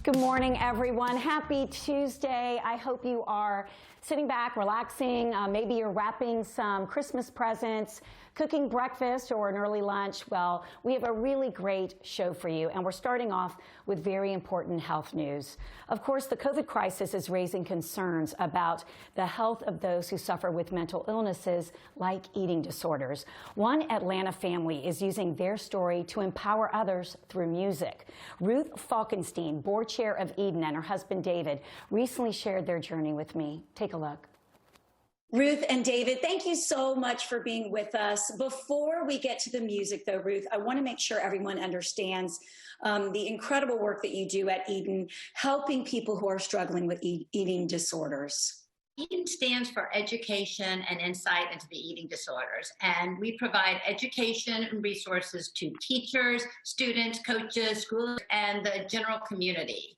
Good morning, everyone. Happy Tuesday. I hope you are sitting back, relaxing. Maybe you're wrapping some Christmas presents, cooking breakfast or an early lunch. Well, we have a really great show for you, and we're starting off with very important health news. Of course, the COVID crisis is raising concerns about the health of those who suffer with mental illnesses like eating disorders. One Atlanta family is using their story to empower others through music. Ruth Falkenstein, board chair of Eden, and her husband David recently shared their journey with me. Take a look. Ruth and David, thank you so much for being with us. Before we get to the music, though, Ruth, I want to make sure everyone understands the incredible work that you do at Eden, helping people who are struggling with eating disorders. EDEN stands for Education and Insight into the Eating Disorders, and we provide education and resources to teachers, students, coaches, schools, and the general community.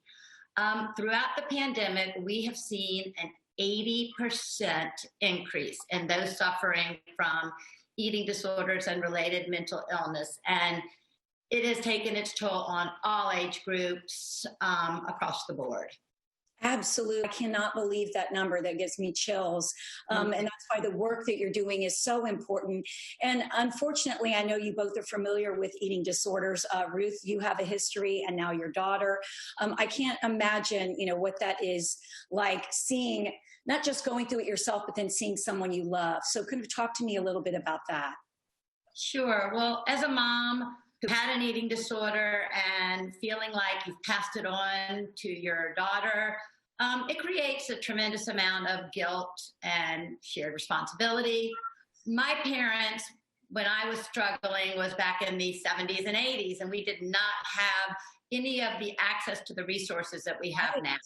Throughout the pandemic, we have seen an 80% increase in those suffering from eating disorders and related mental illness, and it has taken its toll on all age groups across the board. Absolutely. I cannot believe that number. That gives me chills. And that's why the work that you're doing is so important. And unfortunately, I know you both are familiar with eating disorders. Ruth, you have a history, and now your daughter. I can't imagine, what that is like, seeing, not just going through it yourself, but then seeing someone you love. So could you talk to me a little bit about that? Sure. Well, as a mom who had an eating disorder and feeling like you've passed it on to your daughter, it creates a tremendous amount of guilt and shared responsibility. My parents, when I was struggling, was back in the 70s and 80s, and we did not have any of the access to the resources that we have now.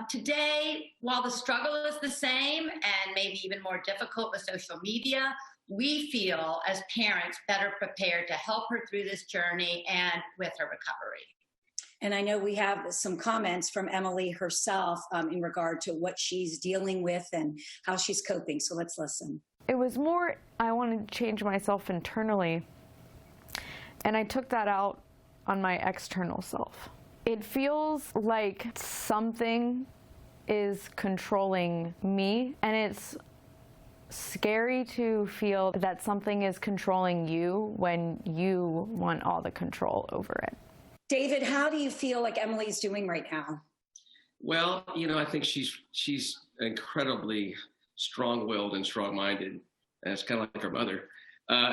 Today, while the struggle is the same and maybe even more difficult with social media, we feel as parents better prepared to help her through this journey and with her recovery. And I know we have some comments from Emily herself in regard to what she's dealing with and how she's coping. So let's listen. It was more, I wanted to change myself internally, and I took that out on my external self. It feels like something is controlling me, and it's scary to feel that something is controlling you when you want all the control over it. David, how do you feel like Emily's doing right now? Well, I think she's incredibly strong-willed and strong-minded, and it's kind of like her mother.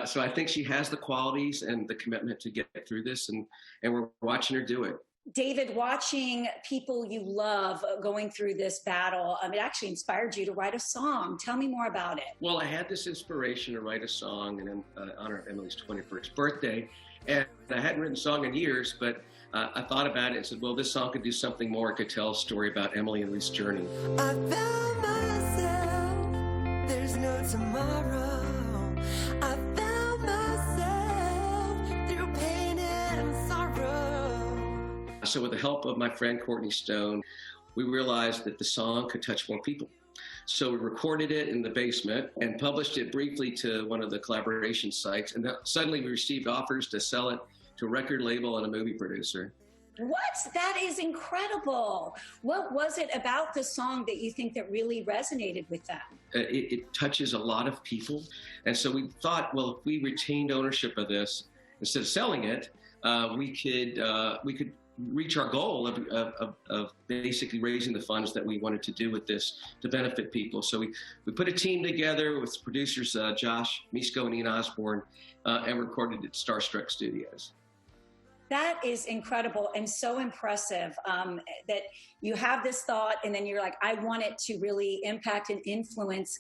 So I think she has the qualities and the commitment to get through this, and we're watching her do it. David, watching people you love going through this battle, it actually inspired you to write a song. Tell me more about it. Well, I had this inspiration to write a song in honor of Emily's 21st birthday, and I hadn't written a song in years, but I thought about it and said, well, this song could do something more. It could tell a story about Emily and Ruth's journey. I found myself, there's no tomorrow. I found myself through pain and sorrow. So with the help of my friend Courtney Stone, we realized that the song could touch more people. So we recorded it in the basement and published it briefly to one of the collaboration sites. And then suddenly we received offers to sell it to a record label and a movie producer. What? That is incredible. What was it about the song that you think that really resonated with them? It touches a lot of people. And so we thought, well, if we retained ownership of this, instead of selling it, we could reach our goal of basically raising the funds that we wanted to do with this to benefit people. So we put a team together with producers Josh Misko and Ian Osborne and recorded at Starstruck Studios. That is incredible and so impressive that you have this thought and then you're like, I want it to really impact and influence,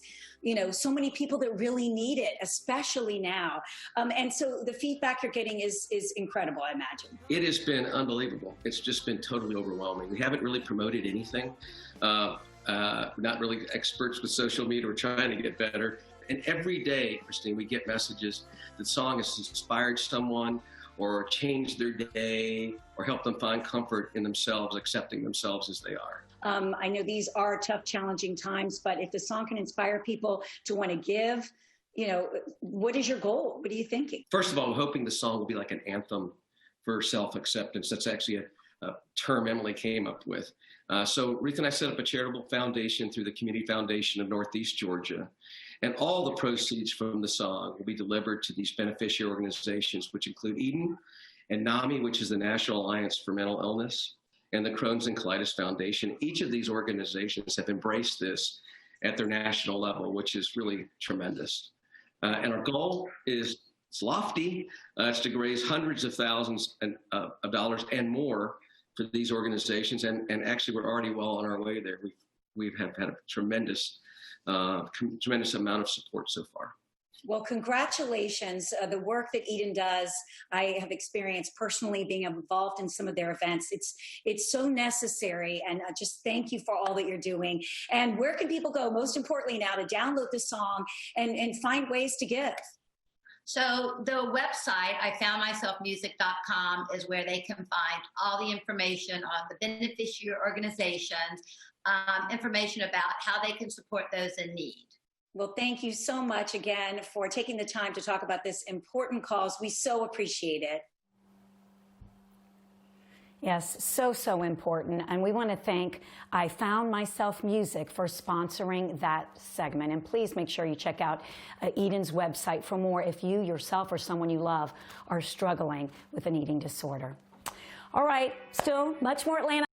so many people that really need it, especially now. And so the feedback you're getting is incredible, I imagine. It has been unbelievable. It's just been totally overwhelming. We haven't really promoted anything. Not really experts with social media. We're trying to get better. And every day, Christine, we get messages that the song has inspired someone or changed their day, or help them find comfort in themselves, accepting themselves as they are. I know these are tough, challenging times, but if the song can inspire people to want to give, what is your goal? What are you thinking? First of all, I'm hoping the song will be like an anthem for self-acceptance. That's actually term Emily came up with. So Ruth and I set up a charitable foundation through the Community Foundation of Northeast Georgia. And all the proceeds from the song will be delivered to these beneficiary organizations, which include Eden and NAMI, which is the National Alliance for Mental Illness, and the Crohn's and Colitis Foundation. Each of these organizations have embraced this at their national level, which is really tremendous. And our goal is, it's lofty, it's to raise hundreds of thousands of dollars and more for these organizations. And actually, we're already well on our way there. We have had a tremendous amount of support so far. Well, congratulations. The work that Eden does, I have experienced personally being involved in some of their events. It's so necessary, and just thank you for all that you're doing. And where can people go, most importantly now, to download the song and find ways to give? So the website, ifoundmyselfmusic.com, is where they can find all the information on the beneficiary organizations, information about how they can support those in need. Well, thank you so much again for taking the time to talk about this important cause. We so appreciate it. Yes, so important. And we want to thank I Found Myself Music for sponsoring that segment. And please make sure you check out Eden's website for more if you yourself or someone you love are struggling with an eating disorder. All right, still much more Atlanta.